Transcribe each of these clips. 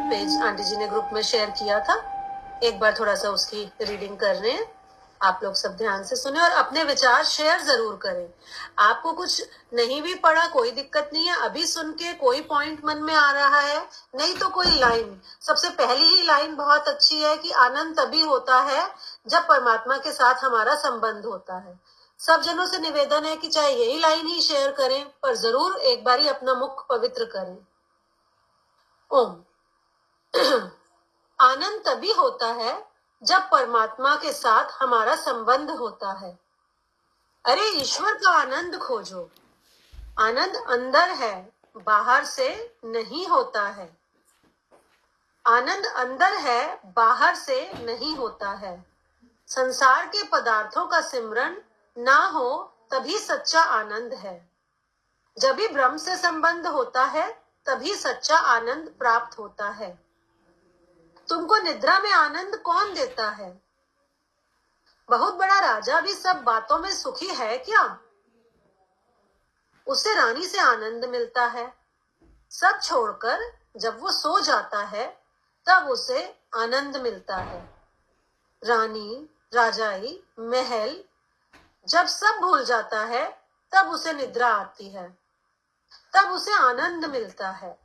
Page aunty जी ने group में share किया था, एक बार थोड़ा सा उसकी रीडिंग कर रहे हैं। आप लोग सब ध्यान से सुने और अपने विचार शेयर जरूर करें। आपको कुछ नहीं भी पढ़ा कोई दिक्कत नहीं है, अभी सुन के कोई पॉइंट मन में आ रहा है, नहीं तो कोई लाइन, सबसे पहली ही लाइन बहुत अच्छी है कि आनंद तभी होता है जब परमात्मा के साथ हमारा संबंध होता है। सब जनों से निवेदन है कि चाहे यही लाइन ही शेयर करें, पर जरूर एक बारी अपना मुख पवित्र करें। ओम। आनंद तभी होता है जब परमात्मा के साथ हमारा संबंध होता है। अरे ईश्वर का आनंद खोजो। आनंद अंदर है, बाहर से नहीं होता है। आनंद अंदर है, बाहर से नहीं होता है। संसार के पदार्थों का सिमरन ना हो तभी सच्चा आनंद है। जब भी ब्रह्म से संबंध होता है तभी सच्चा आनंद प्राप्त होता है। तुमको निद्रा में आनंद कौन देता है? बहुत बड़ा राजा भी सब बातों में सुखी है क्या? उसे रानी से आनंद मिलता है। सब छोड़कर जब वो सो जाता है तब उसे आनंद मिलता है। रानी, राजाई, महल, जब सब भूल जाता है तब उसे निद्रा आती है, तब उसे आनंद मिलता है।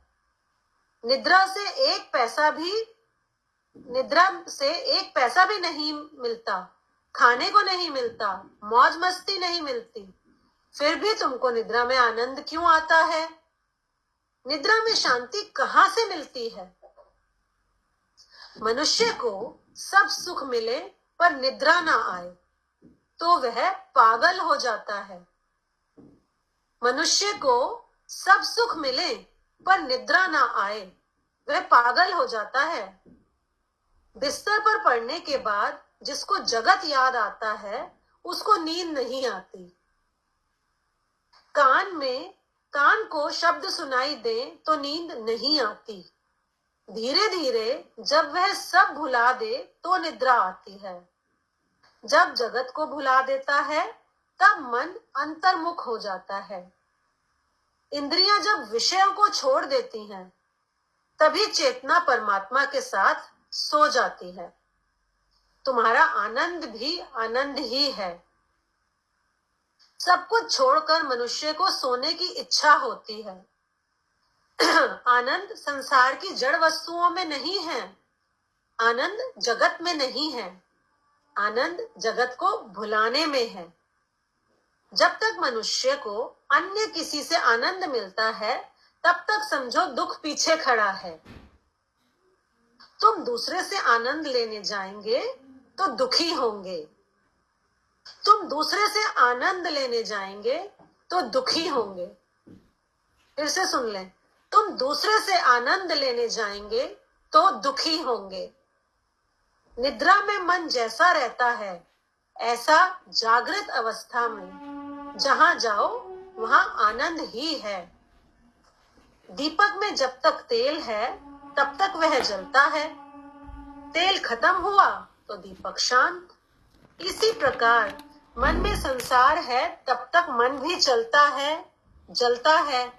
निद्रा से एक पैसा भी नहीं मिलता, खाने को नहीं मिलता, मौज मस्ती नहीं मिलती, फिर भी तुमको निद्रा में आनंद क्यों आता है? निद्रा में शांति कहाँ से मिलती है? मनुष्य को सब सुख मिले पर निद्रा ना आए तो वह पागल हो जाता है। मनुष्य को सब सुख मिले पर निद्रा ना आए वह पागल हो जाता है। बिस्तर पर पड़ने के बाद जिसको जगत याद आता है उसको नींद नहीं आती। कान को शब्द सुनाई दे तो नींद नहीं आती। धीरे धीरे जब वह सब भुला दे तो निद्रा आती है। जब जगत को भुला देता है तब मन अंतर्मुख हो जाता है। इंद्रियां जब विषयों को छोड़ देती हैं तभी चेतना परमात्मा के साथ सो जाती है। तुम्हारा आनंद भी आनंद ही है। सब कुछ छोड़कर मनुष्य को सोने की इच्छा होती है। आनंद संसार की जड़ वस्तुओं में नहीं है, आनंद जगत में नहीं है, आनंद जगत को भुलाने में है। जब तक मनुष्य को अन्य किसी से आनंद मिलता है तब तक समझो दुख पीछे खड़ा है। तुम दूसरे से आनंद लेने जाएंगे तो दुखी होंगे। तुम दूसरे से आनंद लेने जाएंगे तो दुखी होंगे। फिर से सुन लें, तुम दूसरे से आनंद लेने जाएंगे तो दुखी होंगे। निद्रा में मन जैसा रहता है ऐसा जागृत अवस्था में जहां जाओ वहां आनंद ही है। दीपक में जब तक तेल है तब तक वह जलता है, तेल खत्म हुआ तो दीपक शांत। इसी प्रकार मन में संसार है तब तक मन भी चलता है, जलता है,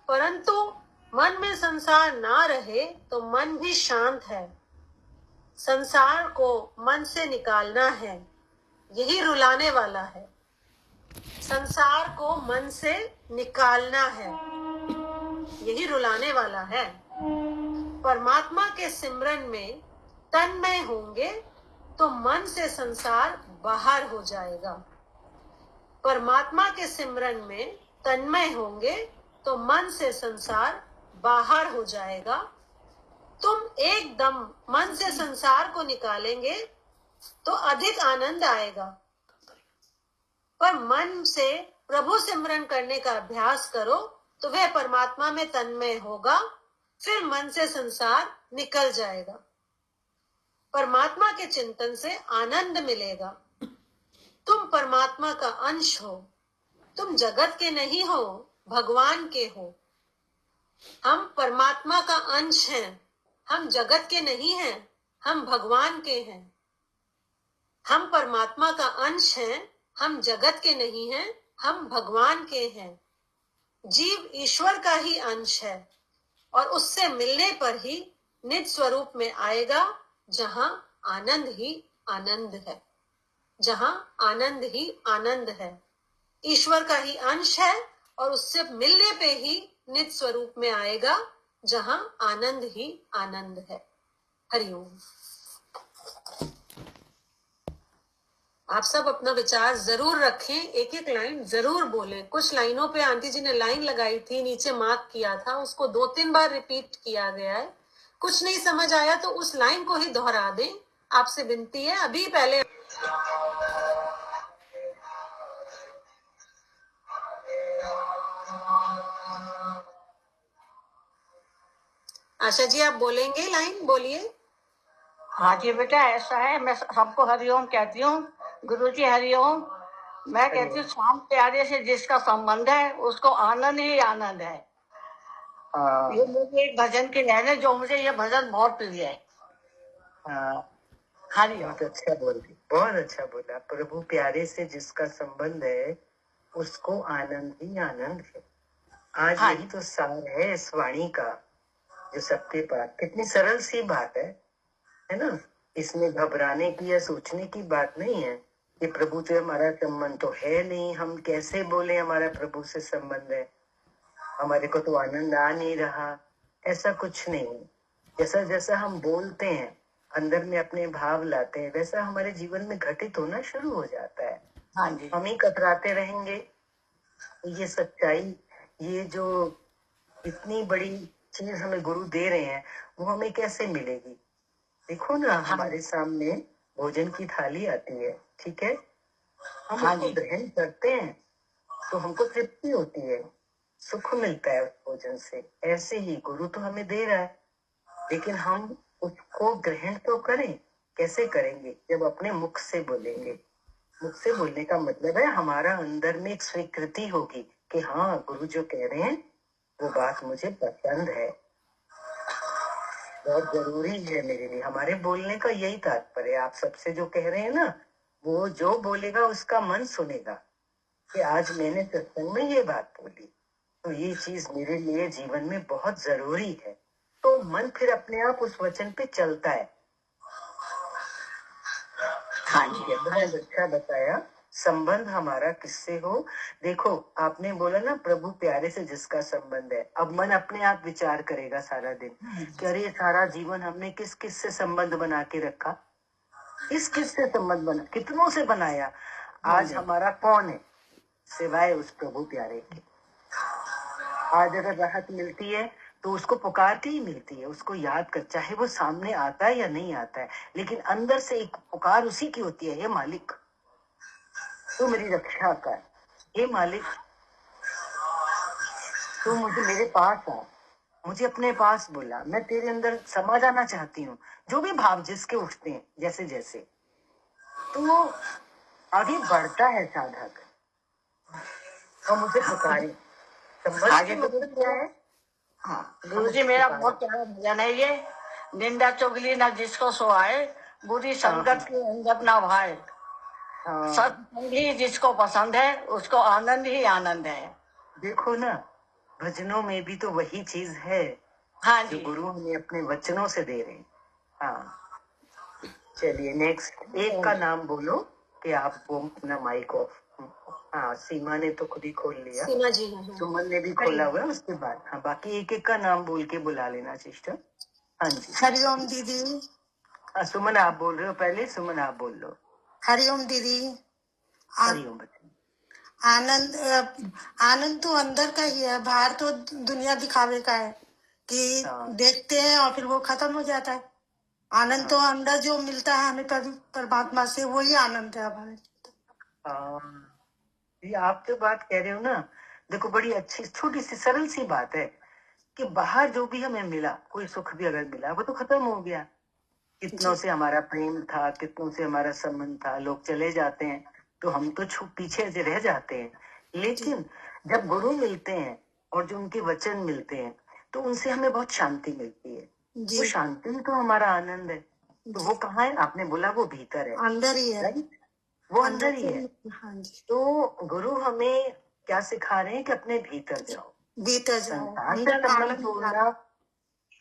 परंतु मन में संसार ना रहे तो मन भी शांत है। संसार को मन से निकालना है, यही रुलाने वाला है। संसार को मन से निकालना है, यही रुलाने वाला है। परमात्मा के सिमरन में तन्मय होंगे तो मन से संसार बाहर हो जाएगा। परमात्मा के सिमरन में तन्मय होंगे तो मन से संसार बाहर हो जाएगा। तुम एकदम मन से संसार को निकालेंगे तो अधिक आनंद आएगा, पर मन से प्रभु सिमरन करने का अभ्यास करो तो वह परमात्मा में तन्मय होगा, फिर मन से संसार निकल जाएगा। परमात्मा के चिंतन से आनंद मिलेगा। तुम परमात्मा का अंश हो, तुम जगत के नहीं हो, भगवान के हो। हम परमात्मा का अंश हैं, हम जगत के नहीं हैं, हम भगवान के हैं। हम परमात्मा का अंश हैं, हम जगत के नहीं हैं, हम भगवान के हैं। जीव ईश्वर का ही अंश है और उससे मिलने पर ही निज स्वरूप में आएगा जहां आनंद ही आनंद है, जहां आनंद ही आनंद है, ईश्वर का ही अंश है और उससे मिलने पे ही निज स्वरूप में आएगा जहां आनंद ही आनंद है। हरिओम। आप सब अपना विचार जरूर रखें, एक एक लाइन जरूर बोलें। कुछ लाइनों पे आंटी जी ने लाइन लगाई थी, नीचे मार्क किया था, उसको 2-3 बार रिपीट किया गया है। कुछ नहीं समझ आया तो उस लाइन को ही दोहरा दें, आपसे विनती है। अभी पहले आशा जी आप बोलेंगे, लाइन बोलिए। हाँ जी बेटा, ऐसा है, मैं सबको हरिओम कहती हूँ। गुरु जी हरिओम। मैं कहती हूँ श्याम प्यारे से जिसका संबंध है उसको आनंद ही आनंद है। ये मुझे एक भजन की लाइन है जो मुझे ये भजन बहुत प्रिय है। हरिओम। बहुत अच्छा बोली, बहुत अच्छा बोला। प्रभु प्यारे से जिसका संबंध है उसको आनंद ही आनंद है। आज हाँ। यही तो सार है इस वाणी का, जो सबके पास। कितनी सरल सी बात है ना। इसमें घबराने की या सोचने की बात नहीं है कि प्रभु से हमारा संबंध तो है नहीं, हम कैसे बोले हमारा प्रभु से संबंध है, हमारे को तो आनंद आ नहीं रहा। ऐसा कुछ नहीं। जैसा जैसा हम बोलते हैं, अंदर में अपने भाव लाते हैं, वैसा हमारे जीवन में घटित होना शुरू हो जाता है। हाँ जी। हम ही कतराते रहेंगे। ये सच्चाई, ये जो इतनी बड़ी चीज हमें गुरु दे रहे हैं, वो हमें कैसे मिलेगी? देखो ना, हमारे सामने भोजन की थाली आती है, ठीक है, हम उसको ग्रहण करते हैं तो हमको तृप्ति होती है, सुख मिलता है उस भोजन से। ऐसे ही गुरु तो हमें दे रहा है, लेकिन हम उसको ग्रहण तो करें। कैसे करेंगे? जब अपने मुख से बोलेंगे। मुख से बोलने का मतलब है हमारा अंदर में एक स्वीकृति होगी कि हाँ, गुरु जो कह रहे हैं वो बात मुझे पसंद है, बहुत जरूरी है मेरे लिए। हमारे बोलने का यही तात्पर्य। आप सबसे जो कह रहे हैं ना, वो जो बोलेगा उसका मन सुनेगा कि आज मैंने सत्संग में ये बात बोली तो ये चीज मेरे लिए जीवन में बहुत जरूरी है, तो मन फिर अपने आप उस वचन पे चलता है। हाँ जी, बहुत अच्छा बताया। संबंध हमारा किससे हो? देखो, आपने बोला ना प्रभु प्यारे से जिसका संबंध है। अब मन अपने आप विचार करेगा सारा दिन कि अरे सारा जीवन हमने किस किस से संबंध बना के रखा, किस किस से संबंध बना, कितनों से बनाया। आज हमारा कौन है सिवाय उस प्रभु प्यारे के? आज अगर राहत मिलती है तो उसको पुकार के ही मिलती है, उसको याद कर, चाहे वो सामने आता है या नहीं आता है, लेकिन अंदर से एक पुकार उसी की होती है, हे मालिक तू मेरी रक्षा कर, हे मालिक तू मुझे मेरे पास आ, मुझे अपने पास बुला, मैं तेरे अंदर समा जाना चाहती हूँ। जो भी भाव जिसके उठते हैं जैसे जैसे, तो वो आगे बढ़ता है साधक और मुझे पुकारे। संबंध की मतलब क्या है? हाँ, गुरु जी मेरा बहुत प्यारा भजन है ये। निंदा चुगली न जिसको सुहाए, बुरी संगत की अंगत ना भाए, सत्संग ही जिसको पसंद है उसको आनंद ही आनंद है। देखो ना, भजनों में भी तो वही चीज है। हाँ जो जी। गुरु हमें अपने वचनों से दे रहे हैं। हाँ, चलिए नेक्स्ट एक का नाम बोलो कि आप वो अपना माइक ऑफ। हाँ, सीमा ने तो खुद ही खोल लिया, सीमा जी हैं। सुमन ने भी खोला हुआ है। उसके बाद हाँ, बाकी एक एक का नाम बोल के बुला लेना सिस्टर। हाँ जी। हरिओम दीदी। हाँ, सुमन आप बोल रहे हो पहले, सुमन आप बोल लो। हरिओम दीदी। हरिओम बच्चे। आनंद आनंद तो अंदर का ही है, बाहर तो दुनिया दिखावे का है कि देखते हैं और फिर वो खत्म हो जाता है। आनंद तो अंदर जो मिलता है हमें परमात्मा से, वही आनंद है हमारे। ये आप जो बात कह रहे हो ना, देखो बड़ी अच्छी छोटी सी सरल सी बात है कि बाहर जो भी हमें मिला, कोई सुख भी अगर मिला वो तो खत्म हो गया। कितनों से हमारा प्रेम था, कितनों से हमारा संबंध था, लोग चले जाते हैं तो हम तो पीछे से रह जाते हैं। लेकिन जब गुरु मिलते हैं और जो उनके वचन मिलते हैं तो उनसे हमें बहुत शांति मिलती है। वो शांति ही तो हमारा आनंद है। तो वो कहाँ है? आपने बोला वो भीतर है, अंदर ही है, वो अंदर ही है। हाँ जी। तो गुरु हमें क्या सिखा रहे हैं कि अपने भीतर जाओ, भीतर जाओ, संसार से संबंध तोड़ना।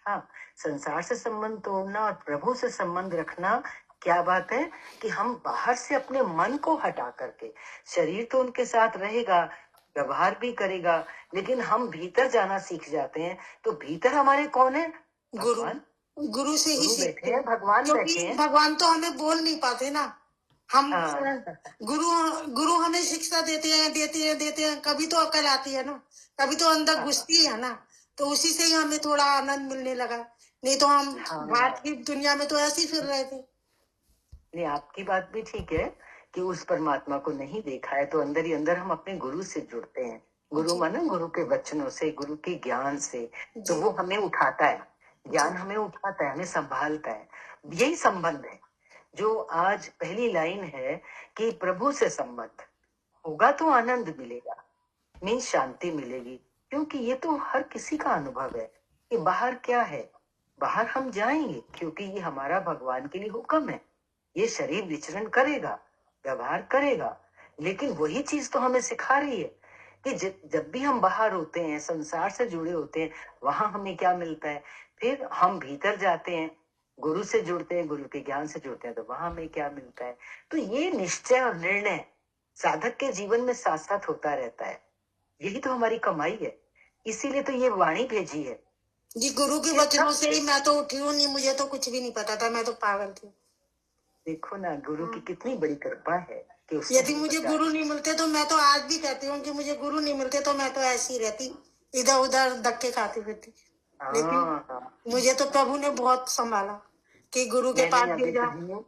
हाँ, संसार से संबंध तोड़ना और प्रभु से संबंध रखना क्या बात है कि हम बाहर से अपने मन को हटा करके, शरीर तो उनके साथ रहेगा, व्यवहार भी करेगा, लेकिन हम भीतर जाना सीख जाते हैं। तो भीतर हमारे कौन है? गुरु भगवान। गुरु से ही गुरु सीखते बैठे हैं, हैं, भगवान बैठे क्योंकि हैं। भगवान तो हमें बोल नहीं पाते ना। हम हाँ, गुरु गुरु हमें शिक्षा देते हैं, कभी तो अकल आती है ना, कभी तो अंदर हाँ, घुसती है ना, तो उसी से ही हमें थोड़ा आनंद मिलने लगा। नहीं तो हम हाँ। बाहर की दुनिया में तो ऐसे ही फिर रहे थे। नहीं, आपकी बात भी ठीक है कि उस परमात्मा को नहीं देखा है, तो अंदर ही अंदर हम अपने गुरु से जुड़ते हैं। गुरु जी। माना गुरु के वचनों से, गुरु के ज्ञान से। तो जी। वो हमें उठाता है, ज्ञान जी। हमें उठाता है, हमें संभालता है। यही संबंध है जो आज पहली लाइन है कि प्रभु से संबंध होगा तो आनंद मिलेगा, में शांति मिलेगी। क्योंकि ये तो हर किसी का अनुभव है कि बाहर क्या है, बाहर हम जाएंगे क्योंकि ये हमारा भगवान के लिए हुक्म है। ये शरीर विचरण करेगा, व्यवहार करेगा, लेकिन वही चीज तो हमें सिखा रही है कि जब भी हम बाहर होते हैं, संसार से जुड़े होते हैं, वहां हमें क्या मिलता है। फिर हम भीतर जाते हैं, गुरु से जुड़ते हैं, गुरु के ज्ञान से जुड़ते हैं, तो वहां हमें क्या मिलता है। तो ये निश्चय और निर्णय साधक के जीवन में साथ साथ होता रहता है। यही तो हमारी कमाई है, इसीलिए तो ये वाणी भेजी है। जी, गुरु के वचनों से ही मैं तो उठी हूँ, नहीं मुझे तो कुछ भी नहीं पता था, मैं तो पागल थी। देखो ना, गुरु की कितनी बड़ी कृपा है कि उसने यदि हमें मुझे बचा गुरु लिया। नहीं मिलते तो मैं तो आज भी कहती हूँ कि मुझे गुरु नहीं मिलते तो मैं तो ऐसी ही रहती, इधर उधर धक्के खाती फिरती। लेकिन हाँ, मुझे तो प्रभु ने बहुत संभाला कि गुरु के मैंने पास अभी भेजा।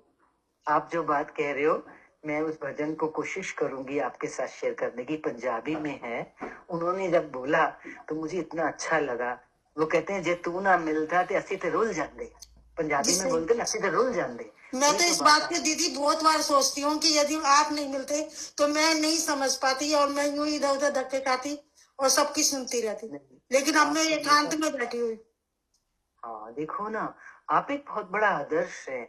आप जो बात कह रहे हो, मैं उस भजन को कोशिश करूंगी आपके साथ शेयर करने की। पंजाबी में है, उन्होंने जब बोला तो मुझे इतना अच्छा लगा। वो कहते हैं जे तू ना मिलता ते असी ते रुल जाते। पंजाबी में जिससे बोलते ना, असी ते रुल जाते। मैं ये तो तो इस बात बात पे दीदी बहुत बार सोचती हूँ कि यदि आप नहीं मिलते तो मैं नहीं समझ पाती और मैं यूं इधर उधर धक्के खाती और सबकी सुनती रहती। नहीं, लेकिन अब मैं आप एकांत में बैठी हुई। हाँ, देखो ना, आप एक बहुत बड़ा आदर्श है।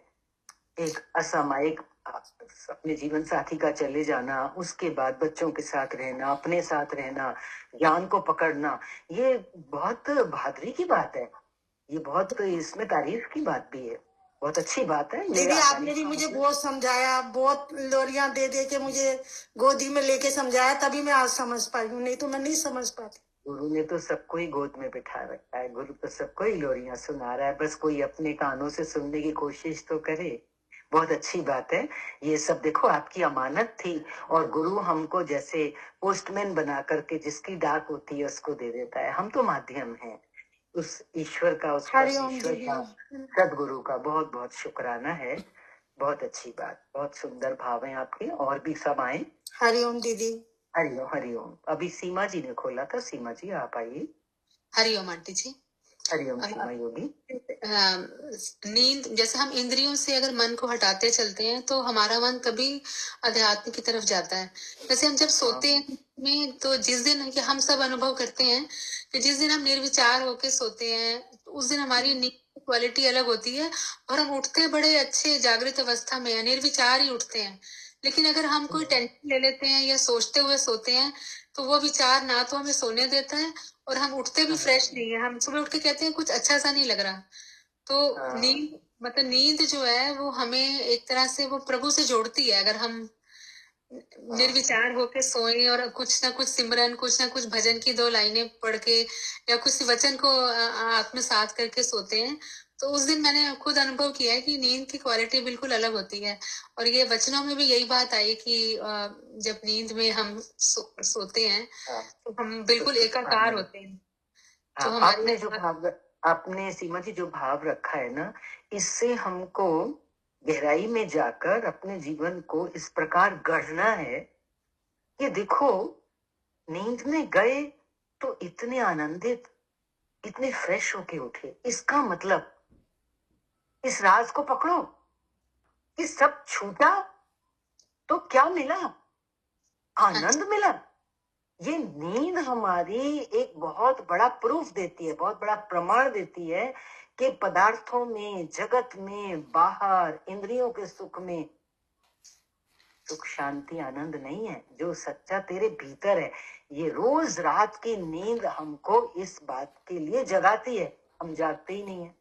एक असामयिक अपने जीवन साथी का चले जाना, उसके बाद बच्चों के साथ रहना, अपने साथ रहना, ज्ञान को पकड़ना, ये बहुत बहादुरी की बात है। ये बहुत, इसमें तारीफ की बात भी है। बहुत अच्छी बात है ये। दीदी आपने भी तारीफ मुझे बहुत समझाया, बहुत लोरियां दे दे के मुझे गोदी में लेके समझाया, तभी मैं आज समझ पाई हूँ, नहीं तो मैं नहीं समझ पाती। गुरु ने तो सबको ही गोद में बिठा रखा है। गुरु तो सबको ही लोरियां सुना रहा है, बस कोई अपने कानों से सुनने की कोशिश तो करे। बहुत अच्छी बात है। ये सब देखो आपकी अमानत थी, और गुरु हमको जैसे पोस्टमैन बना करके जिसकी डाक होती है उसको दे देता है। हम तो माध्यम हैं उस ईश्वर का, उस हरिओम परमेश्वर दीदी। का, सदगुरु का। बहुत बहुत शुक्राना है। बहुत अच्छी बात, बहुत सुंदर भाव है आपके। और भी सब आए। हरिओम दीदी। हरिओम हरिओम। अभी सीमा जी ने खोला था। सीमा जी आप आइए। हरिओम आंटी जी। हरिओम सीमा योगी। नींद, जैसे हम इंद्रियों से अगर मन को हटाते चलते हैं तो हमारा मन कभी अध्यात्म की तरफ जाता है। जैसे हम जब सोते हैं में, तो जिस दिन कि हम सब अनुभव करते हैं कि जिस दिन हम निर्विचार होके सोते हैं तो उस दिन हमारी नींद की क्वालिटी अलग होती है और हम उठते बड़े अच्छे जागृत अवस्था में है, निर्विचार ही उठते हैं। लेकिन अगर हम कोई टेंशन ले लेते हैं या सोचते हुए सोते हैं तो वो विचार ना तो हमें सोने देता है और हम उठते भी फ्रेश नहीं है। हम सुबह उठ के कहते हैं कुछ अच्छा सा नहीं लग रहा। तो नींद, मतलब नींद जो है वो हमें एक तरह से वो प्रभु से जोड़ती है। अगर हम निर्विचार होके सोए और कुछ ना कुछ सिमरन, कुछ ना कुछ भजन की 2 लाइनें पढ़ के या कुछ वचन को आत्मसात करके सोते हैं, तो उस दिन मैंने खुद अनुभव किया है कि नींद की क्वालिटी बिल्कुल अलग होती है। और ये वचनों में भी यही बात आई कि जब नींद में हम सोते हैं तो हम बिल्कुल एकाकार होते हैं। तो आपने जो भाव, आपने सीमा जी जो भाव रखा है ना, इससे हमको गहराई में जाकर अपने जीवन को इस प्रकार गढ़ना है कि देखो, नींद में गए तो इतने आनंदित, इतने फ्रेश होके उठे। इसका मतलब इस राज को पकड़ो कि सब छूटा तो क्या मिला? आनंद मिला। ये नींद हमारी एक बहुत बड़ा प्रूफ देती है, बहुत बड़ा प्रमाण देती है कि पदार्थों में, जगत में, बाहर इंद्रियों के सुख में सुख, शांति, आनंद नहीं है। जो सच्चा तेरे भीतर है। ये रोज रात की नींद हमको इस बात के लिए जगाती है हम जागते ही नहीं है।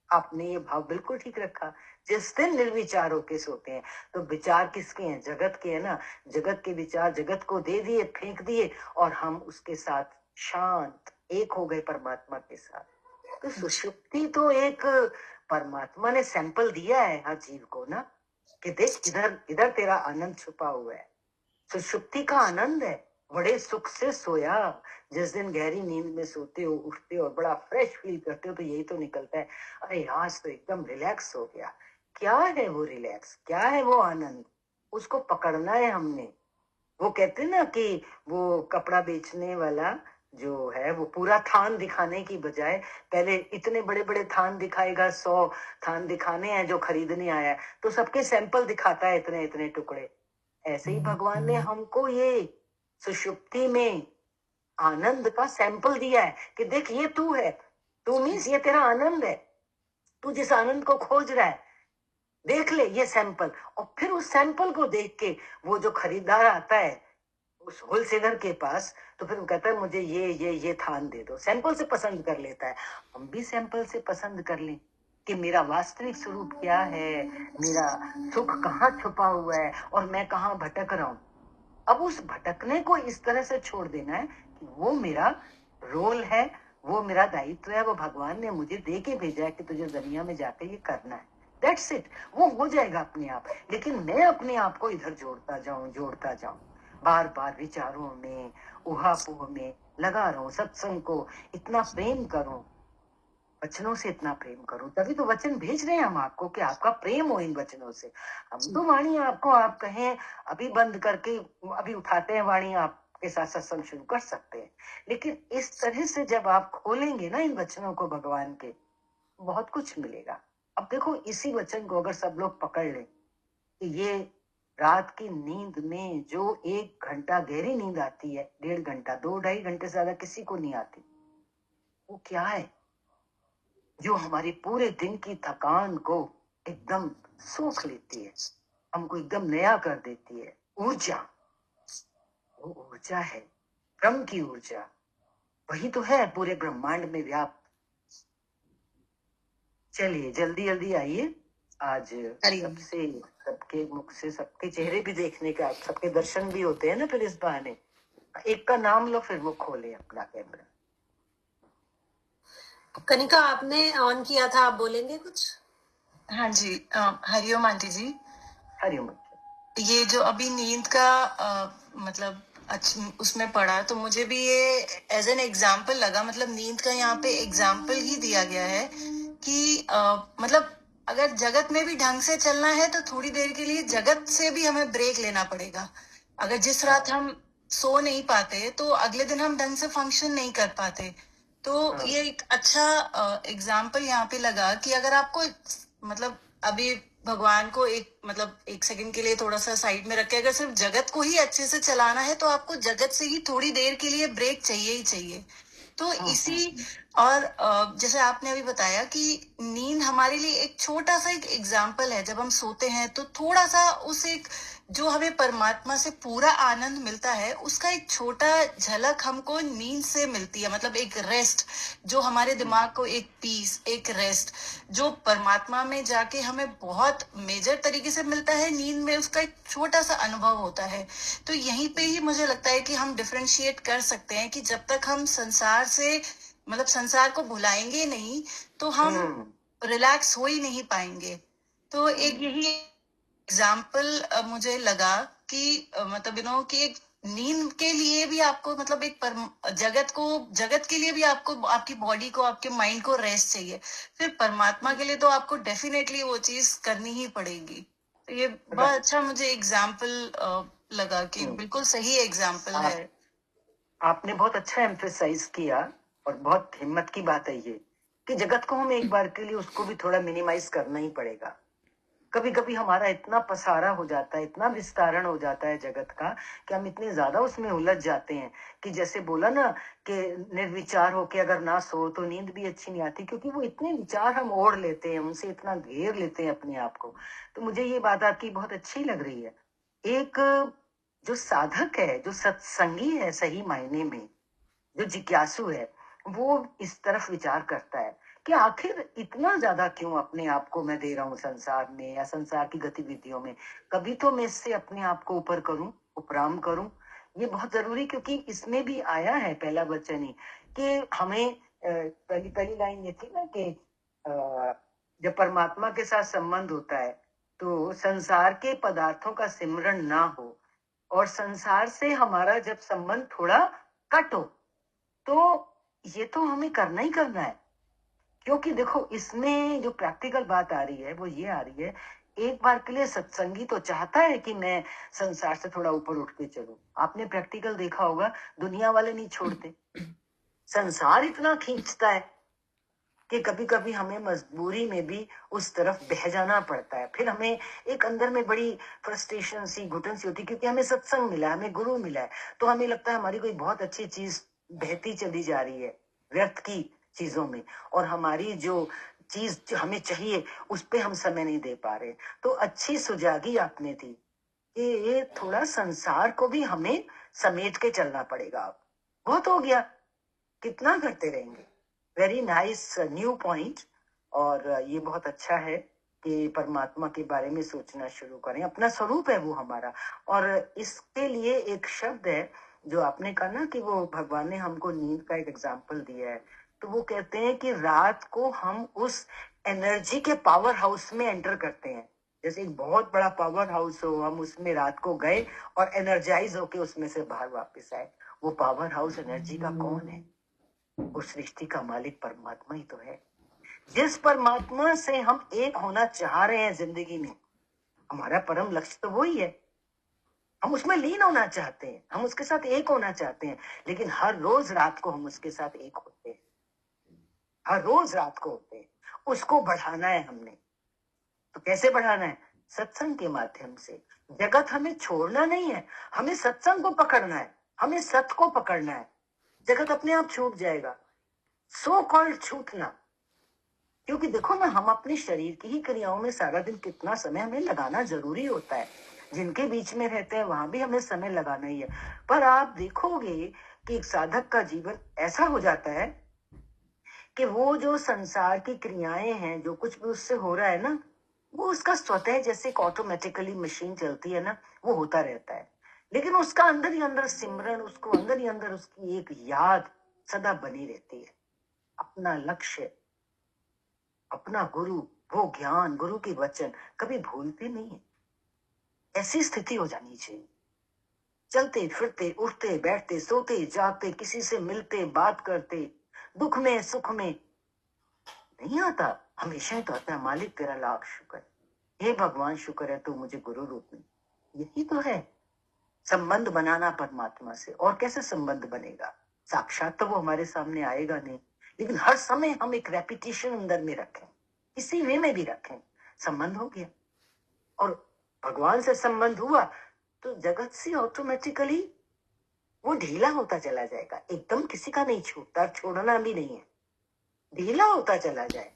आपने ये भाव बिल्कुल ठीक रखा। जिस दिन निर्विचार होके सोते हैं, तो विचार किसके हैं? जगत के है ना। जगत के विचार जगत को दे दिए, फेंक दिए, और हम उसके साथ शांत एक हो गए परमात्मा के साथ। तो सुषुप्ति तो एक परमात्मा ने सैंपल दिया है हर जीव को ना, कि देख इधर इधर तेरा आनंद छुपा हुआ है। सुषुप्ति का आनंद है। बड़े सुख से सोया। जिस दिन गहरी नींद में सोते हो, उठते हो और बड़ा फ्रेश फील करते हो, तो यही तो निकलता है, अरे आज तो एकदम रिलैक्स हो गया। क्या है वो रिलैक्स? क्या है वो आनंद? उसको पकड़ना है हमने। वो कहते हैं ना कि वो कपड़ा बेचने वाला जो है, वो पूरा थान दिखाने की बजाय पहले इतने बड़े बड़े थान दिखाएगा, 100 थान दिखाने हैं जो खरीदने आया है, तो सबके सैंपल दिखाता है इतने इतने टुकड़े। ऐसे ही भगवान ने हमको ये सुषुप्ति में आनंद का सैंपल दिया है कि देख ये तू है, तू मीन्स ये तेरा आनंद है, तू जिस आनंद को खोज रहा है, देख ले ये सैंपल। और फिर उस सैंपल को देख के वो जो खरीदार आता है उस होलसेलर के पास, तो फिर वो कहता है मुझे ये थान दे दो। सैंपल से पसंद कर लेता है। हम भी सैंपल से पसंद कर लें कि मेरा वास्तविक स्वरूप क्या है, मेरा सुख कहाँ छुपा हुआ है और मैं कहाँ भटक रहा हूँ। अब उस भटकने को इस तरह से छोड़ देना है कि वो मेरा रोल है, वो मेरा दायित्व है, वो भगवान ने मुझे दे के भेजा है कि तुझे दुनिया में जाकर ये करना है। That's it. वो हो जाएगा अपने आप। लेकिन मैं अपने आप को इधर जोड़ता जाऊं, बार बार विचारों में, उहापोह में लगा रहूं, सत्संग को इतना प्रेम करूं, वचनों से इतना प्रेम करूं। तभी तो वचन भेज रहे हैं हम आपको कि आपका प्रेम हो इन वचनों से। हम तो वाणी आपको, आप कहें अभी बंद करके अभी उठाते हैं वाणी, आपके साथ सत्संग शुरू कर सकते हैं। लेकिन इस तरह से जब आप खोलेंगे ना इन वचनों को भगवान के, बहुत कुछ मिलेगा। अब देखो, इसी वचन को अगर सब लोग पकड़ लें कि ये रात की नींद में जो 1 घंटा गहरी नींद आती है, 1.5 घंटा, 2-2.5 घंटे से ज्यादा किसी को नहीं आती, वो क्या है जो हमारी पूरे दिन की थकान को एकदम सोख लेती है, हमको एकदम नया कर देती है? ऊर्जा। वो ऊर्जा है ब्रह्म की ऊर्जा। वही तो है पूरे ब्रह्मांड में व्याप्त। चलिए जल्दी जल्दी आइए। आज सबसे, सबके मुख से सबके चेहरे भी देखने का, सबके दर्शन भी होते हैं ना फिर इस बहाने। एक का नाम लो, फिर वो खोले अपना कैमरा। कनिका, आपने ऑन किया था, आप बोलेंगे कुछ? हाँ जी, हरिओम आंटी जी। हरिओम। ये जो अभी नींद का मतलब उसमें पढ़ा, तो मुझे भी ये एज एन एग्जाम्पल लगा। मतलब नींद का यहाँ पे एग्जाम्पल ही दिया गया है कि मतलब अगर जगत में भी ढंग से चलना है तो थोड़ी देर के लिए जगत से भी हमें ब्रेक लेना पड़ेगा। अगर जिस रात हम सो नहीं पाते तो अगले दिन हम ढंग से फंक्शन नहीं कर पाते। तो ये एक अच्छा एग्जाम्पल यहाँ पे लगा कि अगर आपको मतलब अभी भगवान को एक सेकंड के लिए थोड़ा सा साइड में रख के अगर सिर्फ जगत को ही अच्छे से चलाना है तो आपको जगत से ही थोड़ी देर के लिए ब्रेक चाहिए ही चाहिए। तो इसी और जैसे आपने अभी बताया कि नींद हमारे लिए एक छोटा सा एक एग्जाम्पल है। जब हम सोते हैं तो थोड़ा सा उस एक जो हमें परमात्मा से पूरा आनंद मिलता है, उसका एक छोटा झलक हमको नींद से मिलती है। मतलब एक रेस्ट, जो हमारे दिमाग को एक पीस, एक रेस्ट, जो परमात्मा में जाके हमें बहुत मेजर तरीके से मिलता है, नींद में उसका एक छोटा सा अनुभव होता है। तो यहीं पे ही मुझे लगता है कि हम डिफरेंशिएट कर सकते हैं कि जब तक हम संसार से मतलब संसार को भुलाएंगे नहीं तो हम रिलैक्स हो ही नहीं पाएंगे। तो एक यही एग्जाम्पल मुझे लगा कि मतलब कि एक नींद के लिए भी आपको मतलब एक जगत के लिए भी आपको आपकी बॉडी को, आपके माइंड को रेस्ट चाहिए। फिर परमात्मा के लिए तो आपको डेफिनेटली वो चीज करनी ही पड़ेगी। तो ये बहुत अच्छा मुझे एग्जाम्पल लगा कि बिल्कुल सही एग्जाम्पल है। आपने बहुत अच्छा एम्फेसाइज किया और बहुत हिम्मत की बात है ये कि जगत को हम एक बार के लिए उसको भी थोड़ा मिनिमाइज करना ही पड़ेगा। कभी कभी हमारा इतना पसारा हो जाता है, इतना विस्तारण हो जाता है जगत का कि हम इतने ज्यादा उसमें उलझ जाते हैं कि जैसे बोला ना कि निर्विचार होके अगर ना सो तो नींद भी अच्छी नहीं आती, क्योंकि वो इतने विचार हम ओढ़ लेते हैं, उनसे इतना घेर लेते हैं अपने आप को। तो मुझे ये बात आपकी बहुत अच्छी लग रही है। एक जो साधक है, जो सत्संगी है सही मायने में, जो जिज्ञासु है, वो इस तरफ विचार करता है कि आखिर इतना ज्यादा क्यों अपने आप को मैं दे रहा हूँ संसार में या संसार की गतिविधियों में, कभी तो मैं इससे अपने आप को ऊपर करूं, उपराम करूं। ये बहुत जरूरी, क्योंकि इसमें भी आया है पहला वचन ही कि हमें पहली लाइन ये थी ना कि जब परमात्मा के साथ संबंध होता है तो संसार के पदार्थों का सिमरण ना हो, और संसार से हमारा जब संबंध थोड़ा कट हो तो ये तो हमें करना ही करना है। क्योंकि देखो इसमें जो प्रैक्टिकल बात आ रही है वो ये आ रही है, एक बार के लिए सत्संगी तो चाहता है कि मैं संसार से थोड़ा ऊपर उठ के चलूं। आपने प्रैक्टिकल देखा होगा, दुनिया वाले नहीं छोड़ते, संसार इतना खींचता है कि कभी कभी हमें मजबूरी में भी उस तरफ बह जाना पड़ता है। फिर हमें एक अंदर में बड़ी फ्रस्ट्रेशन सी, घुटन सी होती है, क्योंकि हमें सत्संग मिला है, हमें गुरु मिला है, तो हमें लगता है हमारी कोई बहुत अच्छी चीज बहती चली जा रही है व्यर्थ की चीजों में, और हमारी जो चीज जो हमें चाहिए उस पे हम समय नहीं दे पा रहे। तो अच्छी सुजागी आपने थी कि ये थोड़ा संसार को भी हमें समेट के चलना पड़ेगा। अब बहुत हो गया, कितना करते रहेंगे। वेरी नाइस न्यू पॉइंट, और ये बहुत अच्छा है कि परमात्मा के बारे में सोचना शुरू करें। अपना स्वरूप है वो हमारा, और इसके लिए एक शब्द है जो आपने कहा ना कि वो भगवान ने हमको नींद का एक एग्जाम्पल दिया है, तो वो कहते हैं कि रात को हम उस एनर्जी के पावर हाउस में एंटर करते हैं। जैसे एक बहुत बड़ा पावर हाउस हो, हम उसमें रात को गए और एनर्जाइज होके उसमें से बाहर वापस आए। वो पावर हाउस एनर्जी का कौन है? उस सृष्टि का मालिक परमात्मा ही तो है। जिस परमात्मा से हम एक होना चाह रहे हैं जिंदगी में, हमारा परम लक्ष्य तो वही है। हम उसमें लीन होना चाहते हैं, हम उसके साथ एक होना चाहते हैं, लेकिन हर रोज रात को हम उसके साथ एक होते हैं, हर रोज रात को होते हैं। उसको बढ़ाना है हमने, तो कैसे बढ़ाना है? सत्संग के माध्यम से। जगत हमें छोड़ना नहीं है, हमें सत्संग को पकड़ना है, हमें सत्य को पकड़ना है। जगत अपने आप छूट जाएगा, सो कॉल्ड छूटना। क्योंकि देखो ना, हम अपने शरीर की ही क्रियाओं में सारा दिन कितना समय हमें लगाना जरूरी होता है। जिनके बीच में रहते हैं वहां भी हमें समय लगाना ही है। पर आप देखोगे कि एक साधक का जीवन ऐसा हो जाता है कि वो जो संसार की क्रियाएं हैं, जो कुछ भी उससे हो रहा है ना, वो उसका स्वतः जैसे एक ऑटोमेटिकली मशीन चलती है ना, वो होता रहता है। लेकिन उसका अंदर ही अंदर सिमरन, उसको अंदर ही अंदर उसकी एक याद सदा बनी रहती है। अपना लक्ष्य, अपना गुरु, वो ज्ञान, गुरु के वचन कभी भूलते नहीं है। ऐसी स्थिति हो जानी चाहिए। चलते फिरते, उठते बैठते, सोते जागते, किसी से मिलते, बात करते, दुख में सुख में नहीं आता, हमेशा ही तो आता है, मालिक तेरा लाख शुक्र, हे भगवान शुक्र है तू मुझे गुरु रूप में। यही तो है संबंध बनाना परमात्मा से। और कैसे संबंध बनेगा? साक्षात तो वो हमारे सामने आएगा नहीं, लेकिन हर समय हम एक रेपिटेशन अंदर में रखें, किसी वे में भी रखें, संबंध हो गया। और भगवान से संबंध हुआ तो जगत से ऑटोमेटिकली वो ढीला होता चला जाएगा। एकदम किसी का नहीं छूटता, छोड़ना भी नहीं है, ढीला होता चला जाए।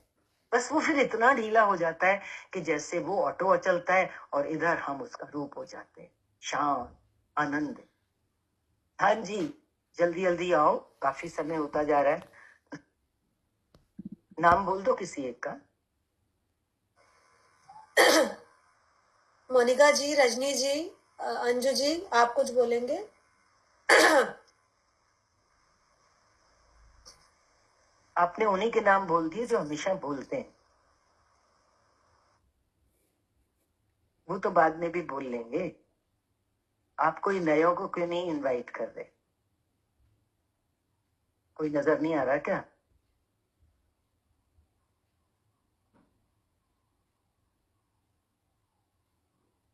बस वो फिर इतना ढीला हो जाता है कि जैसे वो ऑटो चलता है और इधर हम उसका रूप हो जाते हैं, शांत, आनंद। हाँ जी, जल्दी जल्दी आओ, काफी समय होता जा रहा है। नाम बोल दो किसी एक का। मोनिका जी, रजनी जी, अंजू जी, आप कुछ बोलेंगे? आपने उन्हीं के नाम बोल दिए जो हमेशा बोलते हैं, वो तो बाद में भी बोल लेंगे। आप कोई नयों को क्यों नहीं इनवाइट कर रहे? कोई नजर नहीं आ रहा क्या?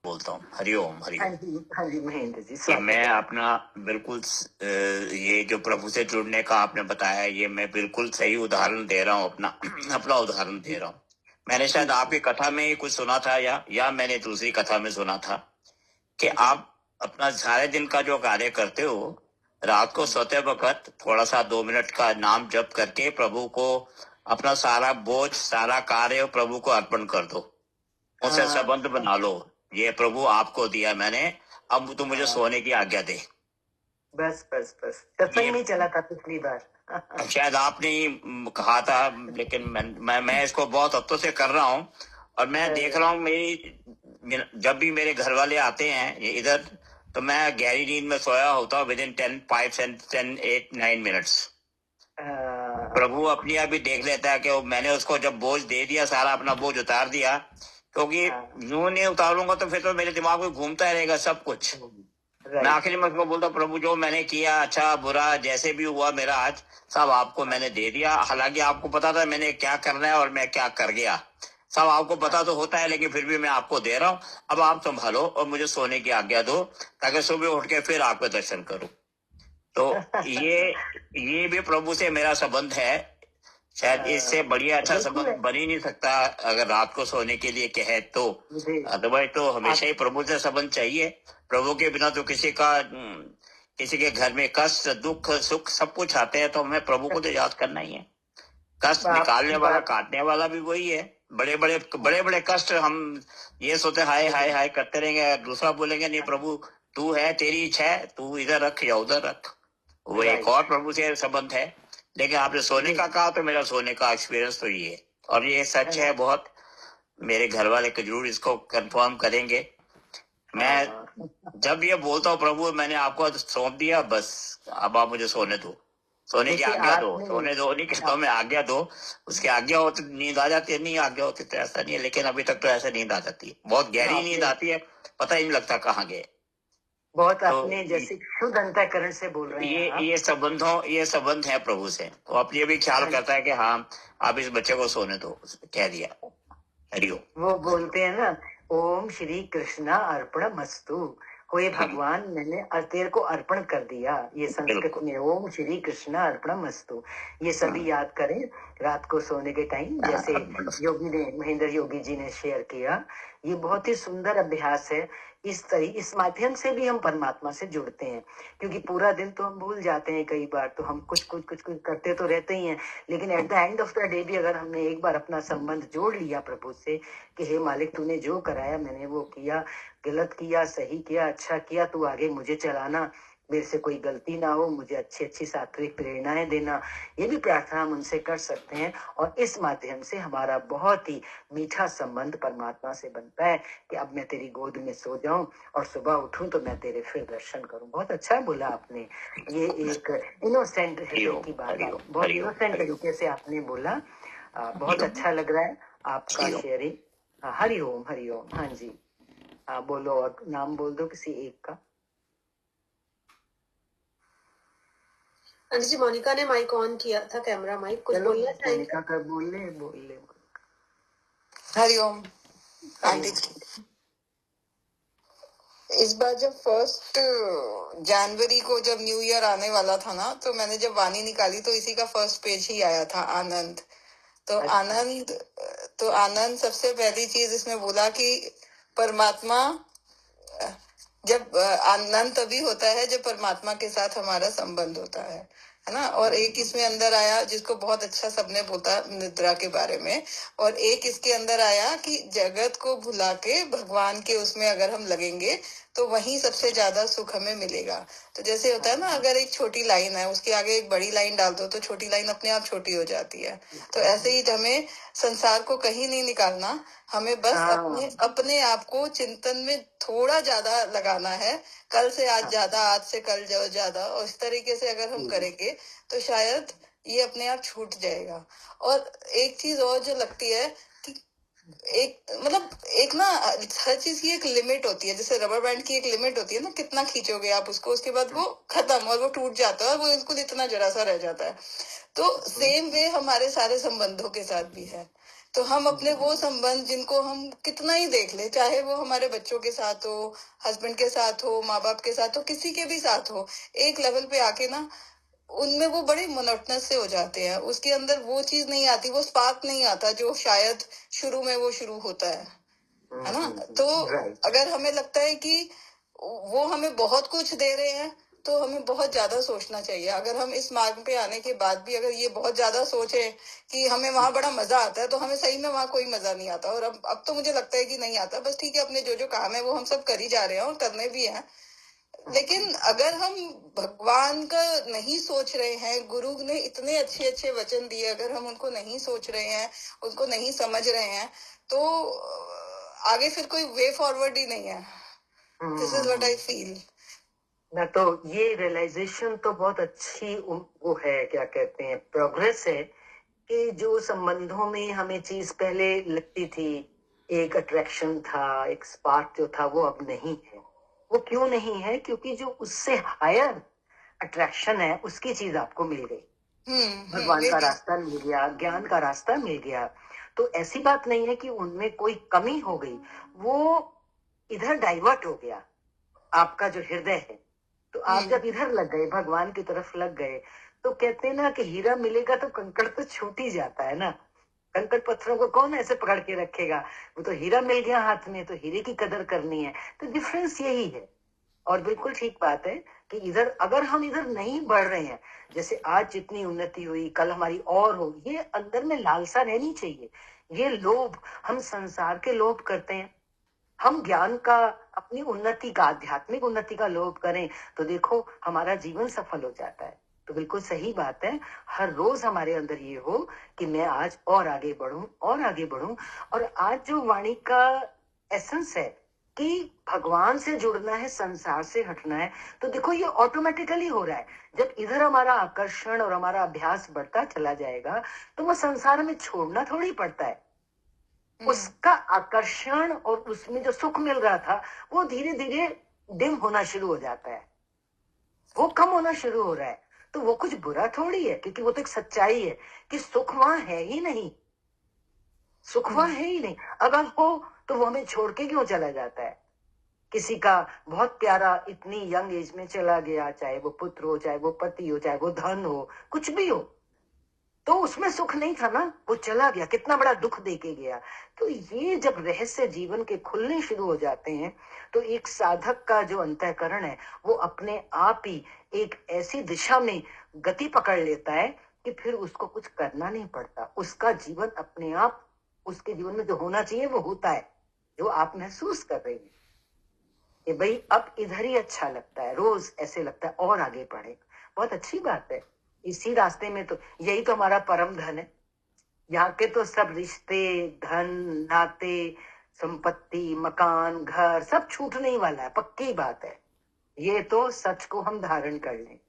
बोलता हूँ। हरिओम हाँ हरिओम। जी, हाँ जी महेंद्र जी, कि स्वागत मैं है। अपना बिल्कुल ये जो प्रभु से जुड़ने का आपने बताया, ये मैं बिल्कुल सही उदाहरण दे रहा हूँ, अपना अपना उदाहरण दे रहा हूँ। मैंने शायद आपकी कथा में ही कुछ सुना था, या मैंने दूसरी कथा में सुना था कि आप अपना सारे दिन का जो कार्य करते हो, रात को सोते वक्त थोड़ा सा 2 मिनट का नाम जप करके प्रभु को अपना सारा बोझ, सारा कार्य प्रभु को अर्पण कर दो, उनसे संबंध बना लो। ये प्रभु आपको दिया मैंने, अब तू मुझे सोने की आज्ञा दे। बस बस बस, सत्संग में चला था पिछली बार। शायद आपने ही कहा था, लेकिन मैं इसको बहुत हफ्तों से कर रहा हूँ, और मैं देख रहा हूँ जब भी मेरे घर वाले आते हैं ये इधर, तो मैं गहरी नींद में सोया होता हूँ विदिन 10, 8 मिनट्स। प्रभु अपनी आप ही देख लेता है कि मैंने उसको जब बोझ दे दिया, सारा अपना बोझ उतार दिया, क्योंकि यूं नहीं उतारूंगा तो फिर तो मेरे दिमाग में घूमता रहेगा सब कुछ। मैं आखिरी में उसको बोलता, प्रभु जो मैंने किया, अच्छा बुरा जैसे भी हुआ मेरा आज, सब आपको मैंने दे दिया। हालांकि आपको पता था मैंने क्या करना है और मैं क्या कर गया, सब आपको पता तो होता है, लेकिन फिर भी मैं आपको दे रहा हूँ। अब आप संभालो और मुझे सोने की आज्ञा दो, ताकि सुबह उठ के फिर आपके दर्शन करूं। तो ये भी प्रभु से मेरा संबंध है। शायद इससे बढ़िया अच्छा संबंध बन ही नहीं सकता अगर रात को सोने के लिए कहे तो। अदरवाइज तो हमेशा ही प्रभु से संबंध चाहिए। प्रभु के बिना तो किसी के घर में कष्ट, दुख, सुख सब कुछ आते हैं, तो हमें प्रभु को तो याद करना ही है। कष्ट निकालने वाला, काटने वाला भी वही है। बड़े बड़े कष्ट हम ये सोते हाय हाय हाय करते रहेंगे, दूसरा बोलेंगे नहीं प्रभु तू है, तेरी इच्छा है, तू इधर रख या उधर रख। वो एक और प्रभु से संबंध है। लेकिन आपने सोने का कहा, तो मेरा सोने का एक्सपीरियंस तो ये है, और ये सच है बहुत। मेरे घर वाले जरूर इसको कंफर्म करेंगे। मैं जब ये बोलता हूँ प्रभु मैंने आपको सौंप दिया, बस अब आप मुझे सोने दो, सोने की आज्ञा दो, सोने दो नहीं कहता मैं, आज्ञा दो। उसकी आज्ञा होती नींद आ जाती है, नहीं आज्ञा होती तो ऐसा नहीं है। लेकिन अभी तक तो ऐसे नींद आ जाती है, बहुत गहरी नींद आती है, पता ही नहीं लगता कहाँ गए। बहुत अपने जैसे शुद्ध अंतःकरण से बोल रहे हैं ये संबंध है प्रभु से। तो अपने भी ख्याल करता है कि हाँ आप इस बच्चे को सोने दो, कह दिया। हरिओम। वो बोलते हैं ना, ओम श्री कृष्णा अर्पण मस्तु, कोई भगवान मैंने तेरे को अर्पण कर दिया। ये संस्कृत में ओम श्री कृष्णा अर्पण मस्तु, ये सभी याद करें रात को सोने के टाइम। जैसे योगी ने, महेंद्र योगी जी ने शेयर किया, ये बहुत ही सुंदर अभ्यास है। इस माध्यम से भी हम परमात्मा से जुड़ते हैं, क्योंकि पूरा दिन तो हम भूल जाते हैं कई बार, तो हम कुछ करते तो रहते ही हैं, लेकिन at the end of the day भी अगर हमने एक बार अपना संबंध जोड़ लिया प्रभु से कि हे मालिक तूने जो कराया मैंने वो किया, गलत किया सही किया अच्छा किया, तू आगे मुझे चलाना, मेरे से कोई गलती ना हो, मुझे अच्छी सात्विक प्रेरणाएं देना, ये भी प्रार्थना हम उनसे कर सकते हैं। और इस माध्यम से हमारा बहुत ही मीठा संबंध परमात्मा से बनता है कि अब मैं तेरी गोद में सो जाऊं और सुबह उठूं तो मैं तेरे फिर दर्शन करूं। बहुत अच्छा बोला आपने, ये एक इनोसेंट की बात, बहुत इनोसेंट तरीके से आपने बोला। बहुत अच्छा लग रहा है आपका शेयरिंग। हरिओम हरिओम। हाँ जी, बोलो, और नाम बोल दो किसी एक का। जी मोनिका ने माइक ऑन किया था, कैमरा माइक, कुछ बोलना चाहेंगे? मोनिका का बोल ले। हरिओम आंटी जी। इस बार जब 1 जनवरी को जब न्यू ईयर आने वाला था ना, तो मैंने जब वाणी निकाली तो इसी का फर्स्ट पेज ही आया था, आनंद। तो आनंद सबसे पहली चीज इसमें बोला कि परमात्मा, जब आनंद तभी होता है जब परमात्मा के साथ हमारा संबंध होता है ना। और एक इसमें अंदर आया जिसको बहुत अच्छा सबने बोला निद्रा के बारे में, और एक इसके अंदर आया कि जगत को भुला के भगवान के उसमें अगर हम लगेंगे तो वहीं सबसे ज्यादा सुख हमें मिलेगा। तो जैसे होता है ना, अगर एक छोटी लाइन है उसके आगे एक बड़ी लाइन डाल दो तो छोटी लाइन अपने आप छोटी हो जाती है। तो ऐसे ही हमें संसार को कहीं नहीं निकालना, हमें बस अपने आप को चिंतन में थोड़ा ज्यादा लगाना है। कल से आज ज्यादा, आज से कल ज्यादा, और इस तरीके से अगर हम करेंगे तो शायद ये अपने आप छूट जाएगा। और एक चीज और जो लगती है कि एक ना, हर चीज की एक लिमिट होती है। जैसे रबर बैंड की एक लिमिट होती है ना, कितना खींचोगे आप उसको, उसके बाद वो खत्म और वो टूट जाता है और वो बिल्कुल इतना जरा सा रह जाता है। तो सेम वे हमारे सारे संबंधों के साथ भी है। तो हम अपने वो संबंध जिनको हम कितना ही देख ले, चाहे वो हमारे बच्चों के साथ हो, हस्बैंड के साथ हो, माँ बाप के साथ हो, किसी के भी साथ हो, एक लेवल पे आके ना उनमें वो बड़े मोनोटनस से हो जाते हैं। उसके अंदर वो चीज नहीं आती, वो स्पार्क नहीं आता जो शायद शुरू में वो शुरू होता है ना। तो अगर हमें लगता है कि वो हमें बहुत कुछ दे रहे हैं तो हमें बहुत ज्यादा सोचना चाहिए। अगर हम इस मार्ग पे आने के बाद भी अगर ये बहुत ज्यादा सोचे कि हमें वहां बड़ा मजा आता है, तो हमें सही में वहां कोई मजा नहीं आता। और अब तो मुझे लगता है कि नहीं आता। बस ठीक है, अपने जो जो काम है वो हम सब कर ही जा रहे हैं और करने भी हैं, लेकिन अगर हम भगवान का नहीं सोच रहे हैं, गुरु ने इतने अच्छे अच्छे वचन दिए, अगर हम उनको नहीं सोच रहे हैं, उनको नहीं समझ रहे हैं, तो आगे फिर कोई वे फॉरवर्ड ही नहीं है. This is what I feel. ना तो ये रियलाइजेशन तो बहुत अच्छी वो है, क्या कहते हैं, प्रोग्रेस है कि जो संबंधों में हमें चीज पहले लगती थी, एक अट्रैक्शन था, एक स्पार्क जो था, वो अब नहीं है. वो क्यों नहीं है? क्योंकि जो उससे हायर अट्रैक्शन है उसकी चीज आपको मिल गई. भगवान का रास्ता मिल गया, ज्ञान का रास्ता मिल गया. तो ऐसी बात नहीं है कि उनमें कोई कमी हो गई, वो इधर डाइवर्ट हो गया आपका जो हृदय है. तो आप जब इधर लग गए, भगवान की तरफ लग गए, तो कहते हैं ना कि हीरा मिलेगा तो कंकड़ तो छूट ही जाता है ना. कंकड़ पत्थरों को कौन ऐसे पकड़ के रखेगा? वो तो हीरा मिल गया हाथ में, तो हीरे की कदर करनी है. तो डिफरेंस यही है. और बिल्कुल ठीक बात है कि इधर अगर हम इधर नहीं बढ़ रहे हैं, जैसे आज जितनी उन्नति हुई, कल हमारी और हो, ये अंदर में लालसा रहनी चाहिए. ये लोभ, हम संसार के लोभ करते हैं. हम ज्ञान का, अपनी उन्नति का, आध्यात्मिक उन्नति का लोभ करें तो देखो हमारा जीवन सफल हो जाता है. तो बिल्कुल सही बात है. हर रोज हमारे अंदर ये हो कि मैं आज और आगे बढ़ूं और आगे बढ़ूं. और आज जो वाणी का एसेंस है कि भगवान से जुड़ना है, संसार से हटना है, तो देखो ये ऑटोमेटिकली हो रहा है. जब इधर हमारा आकर्षण और हमारा अभ्यास बढ़ता चला जाएगा तो वो संसार में छोड़ना थोड़ी पड़ता है. उसका आकर्षण और उसमें जो सुख मिल रहा था वो धीरे धीरे डिम होना शुरू हो जाता है, वो कम होना शुरू हो रहा है. तो वो कुछ बुरा थोड़ी है, क्योंकि वो तो एक सच्चाई है कि सुख वहां है ही नहीं. सुख वहां है ही नहीं. अगर हो तो वो हमें छोड़ के क्यों चला जाता है? किसी का बहुत प्यारा इतनी यंग एज में चला गया, चाहे वो पुत्र हो, चाहे वो पति हो, चाहे वो धन हो, कुछ भी हो, तो उसमें सुख नहीं था ना, वो चला गया, कितना बड़ा दुख देके गया. तो ये जब रहस्य जीवन के खुलने शुरू हो जाते हैं तो एक साधक का जो अंतःकरण है वो अपने आप ही एक ऐसी दिशा में गति पकड़ लेता है कि फिर उसको कुछ करना नहीं पड़ता. उसका जीवन अपने आप, उसके जीवन में जो होना चाहिए वो होता है, जो आप महसूस कर रहे हैं कि भाई अब इधर ही अच्छा लगता है, रोज ऐसे लगता है और आगे बढ़े. बहुत अच्छी बात है. इसी रास्ते में तो यही तो हमारा परम धन है. यहाँ के तो सब रिश्ते, धन, नाते, संपत्ति, मकान, घर सब छूटने ही वाला है, पक्की बात है. ये तो सच को हम धारण कर लें,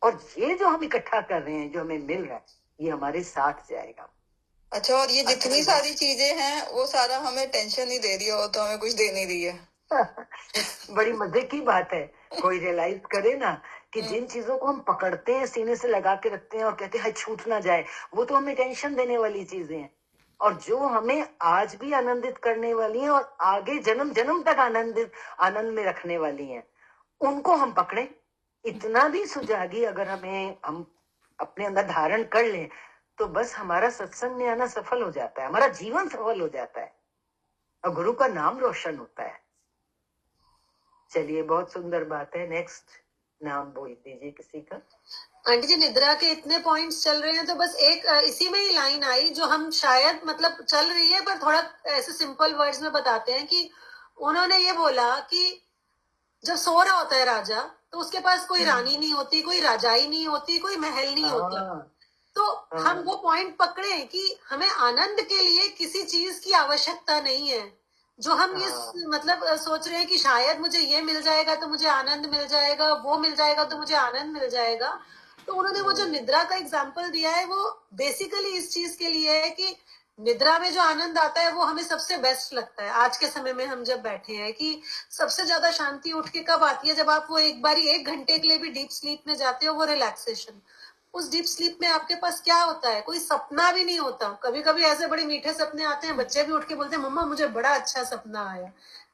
और ये जो हम इकट्ठा कर रहे हैं, जो हमें मिल रहा है, ये हमारे साथ जाएगा. अच्छा, और ये जितनी सारी चीजें हैं वो सारा हमें टेंशन ही दे रही हो, तो हमें कुछ दे नहीं रही है. बड़ी मजे की बात है. कोई रियलाइज करे ना कि जिन चीजों को हम पकड़ते हैं, सीने से लगा के रखते हैं और कहते हैं छूट ना जाए, वो तो हमें टेंशन देने वाली चीजें हैं. और जो हमें आज भी आनंदित करने वाली हैं और आगे जन्म जन्म तक आनंद में रखने वाली हैं, उनको हम पकड़े. इतना भी सुजागी अगर हम अपने अंदर धारण कर लें तो बस हमारा सत्संग में आना सफल हो जाता है, हमारा जीवन सफल हो जाता है और गुरु का नाम रोशन होता है. चलिए, बहुत सुंदर बात है. नेक्स्ट नाम बोल दीजिए किसी का. आंटी जी, निद्रा के इतने पॉइंट्स चल रहे हैं, तो बस एक इसी में ही लाइन आई जो हम शायद मतलब चल रही है पर थोड़ा ऐसे सिंपल वर्ड्स में बताते हैं कि उन्होंने ये बोला कि जब सो रहा होता है राजा तो उसके पास कोई रानी नहीं होती, कोई राजाई नहीं होती, कोई महल नहीं होता. तो हम वो पॉइंट पकड़े कि हमें आनंद के लिए किसी चीज की आवश्यकता नहीं है. जो हम ये मतलब सोच रहे हैं कि शायद मुझे ये मिल जाएगा तो मुझे आनंद मिल जाएगा, वो मिल जाएगा तो मुझे आनंद मिल जाएगा. तो उन्होंने वो जो निद्रा का एग्जाम्पल दिया है वो बेसिकली इस चीज के लिए है कि निद्रा में जो आनंद आता है वो हमें सबसे बेस्ट लगता है. आज के समय में हम जब बैठे हैं कि सबसे ज्यादा शांति उठ के कब आती है? जब आप वो एक बारी 1 घंटे के लिए भी डीप स्लीप में जाते हो, वो रिलैक्सेशन. उस डीप स्लीप में आपके पास क्या होता है? कोई सपना भी नहीं होता. कभी कभी ऐसे बड़े मीठे सपने आते हैं, बच्चे भी उठ के बोलते हैं मम्मा मुझे बड़ा अच्छा सपना आया.